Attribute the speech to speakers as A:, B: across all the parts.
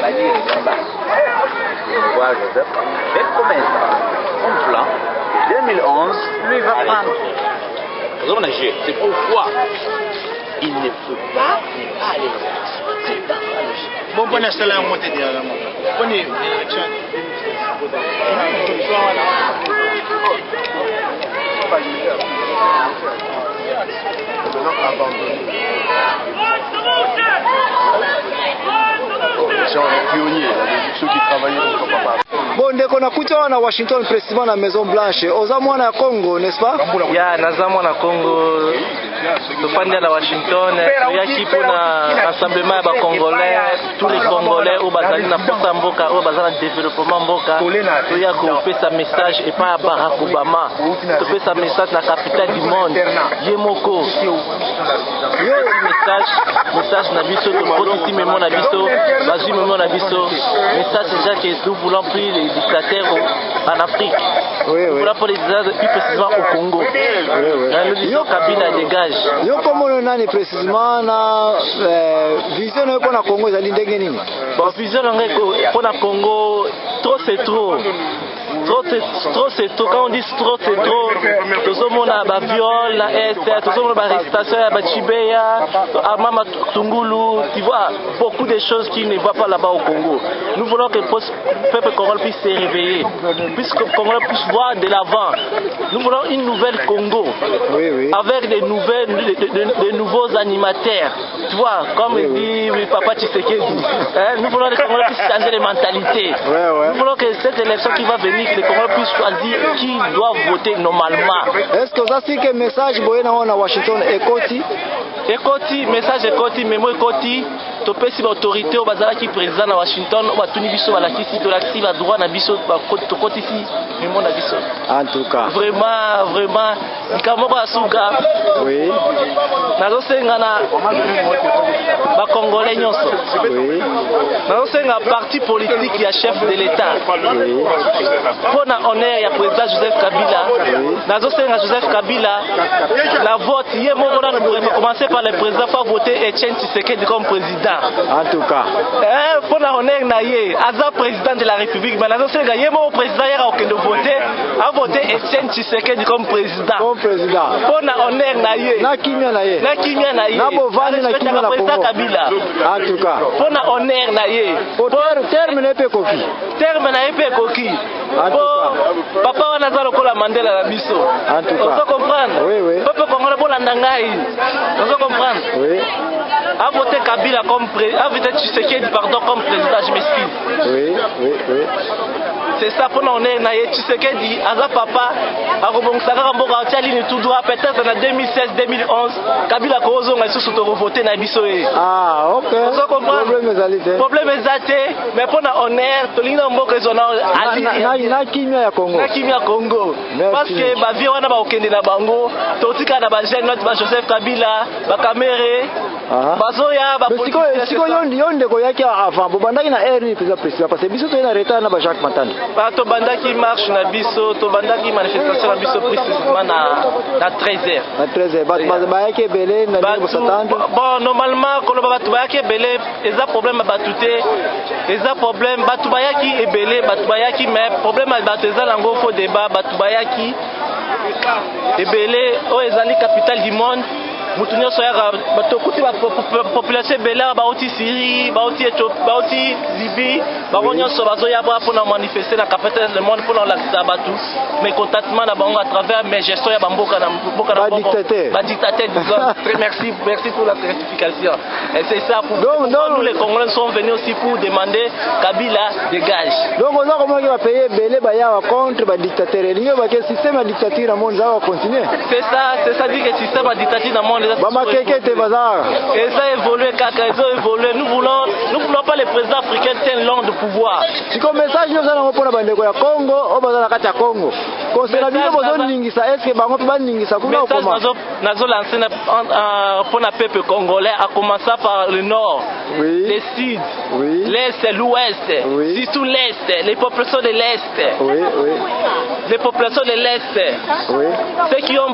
A: Son plan, 2011, lui va prendre. C'est pourquoi il ne peut pas aller aux élections. C'est dans la logique.
B: Bon, bonne installation, on te dit. Bonne élection.
C: Ceux qui travaillaient au papa.
D: Bon, ndeko nakuta na Washington président na Maison Blanche. Oza mwana Congo, n'est-ce pas?
E: Ya, naza mwana Congo. Tofandi à Washington, tuyaki pona rassemblement ba Congolais, tous les Congolais au bazali na posa mboka, au bazali na développement mboka. Tuyaki ko pesa message et pas Barack Obama. To pesa message na capitale du monde. Yemoko. Message na biso to potisi memo na biso, bazui memo na biso. Message déjà que nous voulons plus les dictateurs en Afrique.
D: Oui.
E: Nous voulons pas les dictateurs plus précisément au Congo. Nous disons Kabila dégage.
D: Yo komo nani précisément na vision yo na Congo ezali ndenge nini?
E: Bon, vision ngeko pona Congo trop c'est trop. Trop c'est trop. Quand on dit trop c'est trop, tout le monde a viol, la est, tout le monde a arrestation, la Chibeya, Mama Tungulu, tu vois, beaucoup de choses qui ne vont pas là-bas au Congo. Nous voulons que le peuple congolais puisse se réveiller, puisque le Congolais puisse voir de l'avant. Nous voulons une nouvelle Congo, avec des nouveaux animateurs, tu vois, comme dit Papa Tshisekedi. Nous voulons que les Congolais puissent changer les mentalités. Nous voulons que cette élection qui va venir, les Congolais puissent choisir qui doit voter normalement.
D: Est-ce que vous avez un message à Washington Ekoti?
E: Ekoti, message Ekoti, mais moi Ekoti, tu peux si l'autorité au bazar qui présent à Washington, on va tout biso à la kisi, to l'axi va droit na biso, to côté ici, mais mon biso.
D: En tout cas.
E: Vraiment, ikamoko asuka.
D: Oui.
E: Nazo senga na ba Congolais nyonso.
D: Oui.
E: Nazo senga parti politique ya chef de l'État.
D: Oui.
E: Pour na honneur ya président Joseph Kabila. Nazo senga Joseph Kabila la vote hier mon on a commencé par le président pour voter Etienne Tshisekedi comme président.
D: En tout cas.
E: Pour na honneur na ye aza président de la République mais nazo senga ye mon président hier aucun de voter a voté Etienne Tshisekedi comme président.
D: Comme président.
E: Pour na honneur na ye.
D: Na kimia na ye.
E: Na kimia na ye.
D: Na bovani na kimia na
E: président Kabila.
D: En tout cas.
E: Pour na honneur na ye.
D: Pour terme na pe kofi.
E: Terme na pe koki. Papa wana za lokola Mandela la biso.
D: En tout cas.
E: Vous comprenez?
D: Oui.
E: Papa Congolais pour la ndangai. Vous comprenez?
D: Oui.
E: A voté Kabila comme président, a voté Tshisekedi pardon comme président, je m'excuse.
D: Oui.
E: C'est ça pour nous on est na Tshisekedi aza papa a rebongisaka mboka tiali ni tout droit peut-être en 2016 2011 Kabila kozonga sous to voter na biso e.
D: Ah, OK.
E: Vous comprenez? Problème ezate mais pour na honneur to linga mboka zona ali
D: na kimia ya Congo.
E: Na kimia Congo. Parce que ba vie wana ba okende na bango to tika na ba jeune notre ba Joseph Kabila ba Kamere bazoya ba politique.
D: Siko yonde ko yaki avant bobandaki na RI président parce que biso to na retard na ba Jacques Matanda.
E: To bandaki marche na biso, to bandaki manifestation na biso précisément na 13h.
D: Na 13h. Ba yaki belé na niveau s'attendre.
E: Bon, normalement quand batu ba yaki belé, eza problème batute. Eza problème batu ba yaki ebelé, batu ba yaki mais problème batu eza lango faux débat, batu ba yaki ebelé o ezali capitale du monde. Mutu nyonso yaka batokuti ba population bela bauti Syrie bauti Éthiopie bauti Libye bango nyonso bazoya pour manifester na capitale du monde pour lakisa batu mais contentement na bango à travers mes gestions ya bamboka na mboka na
D: ba
E: dictateur disons très merci pour la certification et c'est ça pour nous les Congolais sont venus aussi pour demander Kabila dégage.
D: Donc on a comment va payer belé baya contre ba dictateur et liyo ba que système de dictature na monde va continuer.
E: C'est ça dit que système de dictature na monde
D: et
E: ça évolue, nous voulons pas les présidents africains tiennent long de pouvoir.
D: Si comme message nous allons pour la bande de Congo, au bazar Congo. Concernant bien besoin ningisa, est-ce que bango ba ningisa kuna
E: message
D: comment?
E: nazo lancer pour le peuple congolais, à commencer par le nord,
D: Oui.
E: le sud,
D: Oui.
E: l'est, l'ouest,
D: Oui.
E: surtout l'est, les populations de l'est.
D: Oui, oui.
E: Les populations de l'Est,
D: Oui.
E: ceux qui ont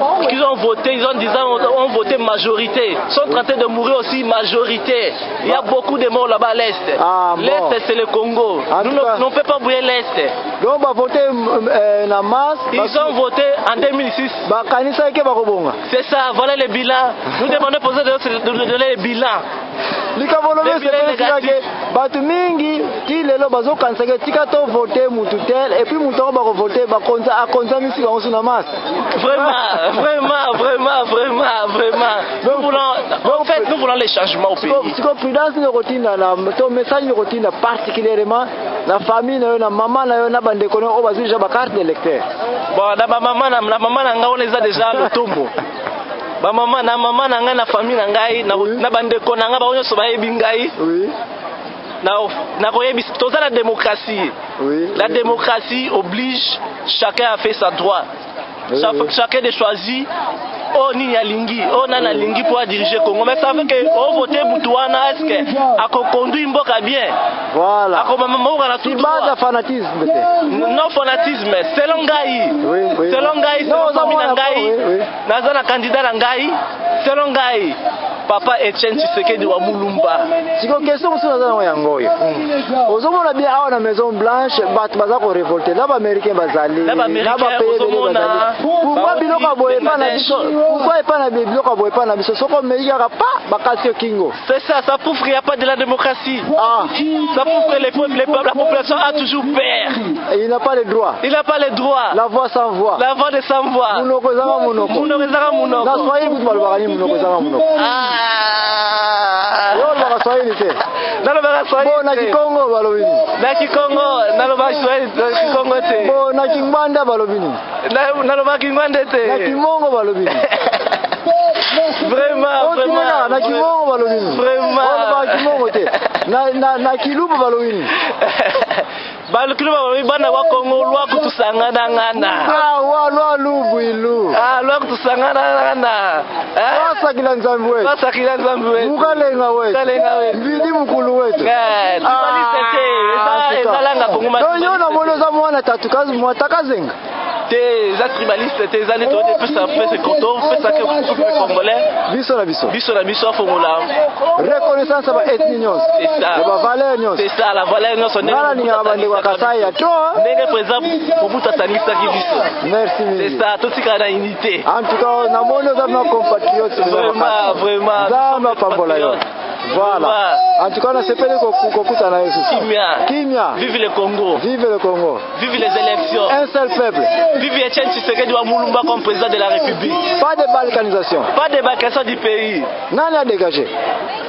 E: voté, ils ont voté majorité, sont en train de mourir aussi majorité. Il y a beaucoup de morts là-bas à l'Est.
D: Ah, bon.
E: L'Est, c'est le Congo.
D: En
E: Nous
D: tout cas-
E: ne pouvons pas brûler l'Est.
D: Donc on va voter na masse.
E: Ils ont voté en 2006.
D: Ba kanisa ke ba kobonga.
E: C'est ça, voilà le bilan. Nous demandons aux président de donner le bilan.
D: Likavolo
E: Le
D: mese
E: bilan
D: pesi
E: négatif.
D: batu mingi ti lelo bazo kanisa ke tika to voter mutu tel et puis mutu ko ba ko voter ba konza a konza misi ba na masse.
E: Vraiment. Nous voulons les changements au pays.
D: Siko prudence ni rotina na to message ni rotina particulièrement la famille na maman na yo na bande kono o bazija ba carte d'électeur.
E: Bon, la maman na nga on les a déjà le tombeau. Ba maman na nga na famille na ngai na bande ko na nga ba onyo so ba yebi ngai.
D: Oui.
E: Na koyebi toza la démocratie.
D: Oui.
E: La démocratie oblige chacun à faire sa droit. Chacun de choisir oh nini alingi oh nana alingi pour diriger Congo, mais ça veut que on voter Boutouana est-ce que a conduit mboka bien.
D: Voilà.
E: A maman na tout
D: droit fanatisme.
E: Non fanatisme, selon ngai.
D: Oui.
E: Selon ngai, selon ngai. Nazana candidat na ngai, selon ngai. Papa Etienne Tshisekedi wa Mulumba.
D: Siko question musu nazana yango yo. Ozomona bien awa na Maison Blanche bat baza ko révolter là ba américain bazali.
E: Là ba américain ozomona.
D: Pourquoi biloko boye pa na biso? Pourquoi pas na biloko boye pa na biso? Soko meika pa bakasi kingo.
E: C'est ça, ça prouve qu'il n'y a pas de la démocratie.
D: Ah.
E: Ça prouve que les peuples, la population a toujours peur.
D: Il n'a pas le droit.
E: Il n'a pas le droit.
D: La voix sans voix.
E: La voix de sans voix.
D: Munoko zanga munoko.
E: Munoko zanga munoko.
D: Na Swahili kutu balibakani munoko zanga munoko. Yo baka Swahili te.
E: Nalo baka Swahili.
D: Bo na Kikongo balobini.
E: Na Kikongo, nalo baka Swahili Kikongo te.
D: Bo na Kingwanda balobini.
E: Nalo baka Kingwanda te.
D: Na Kimongo balobini.
E: Vraiment.
D: Na Kimongo balobini.
E: Vraiment.
D: Bo na Kimongo te. Na Kilubu balobini.
E: Balukulu bana wa Kongo lwa kutusangana ngana.
D: Lwa lubu ilu.
E: Lwa kutusangana ngana.
D: Wasakila nzambi wetu.
E: Wasakila nzambi wetu.
D: Mukalenga wetu.
E: Mukalenga wetu.
D: Mbidi mukulu wetu.
E: Tubalise te. Ezalanga kongoma.
D: Yo na moloza mwana tatukazi mwatakazenga.
E: Des tribalistes, des années de plus ça fait ce canton, fait ça que les Congolais.
D: Biso na biso
E: formula.
D: Reconnaissance ba ethnie nyos.
E: C'est ça.
D: Ba valeur nyos.
E: C'est ça, la valeur nyos on est.
D: Ngala ni ngabande kwa Kasai ya to.
E: Ndenge présent pour muta tanisa ki biso.
D: Merci.
E: C'est ça, tout ce kana unité.
D: En tout cas, na mono za nos compatriotes.
E: Vraiment.
D: Zama pambola yo. Voilà. En tout cas, on a sepelé kokuta na Yesu. Kimia.
E: Vive le Congo.
D: Vive le Congo.
E: Vive les élections.
D: Un seul peuple.
E: Vive Etienne Tshisekedi wa Mulumba comme président de la République.
D: Pas de balkanisation.
E: Pas de balkanisation du pays.
D: Nani a dégagé?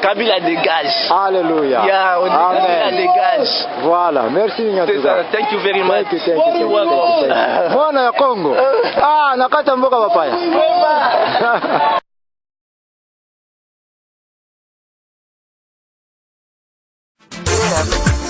E: Kabila dégage.
D: Alléluia.
E: Amen. Kabila dégage.
D: Voilà. Merci Nyatuka.
E: Thank you very much.
D: Thank you. Mwana ya Congo. Nakata mboka papaya.
C: Yeah.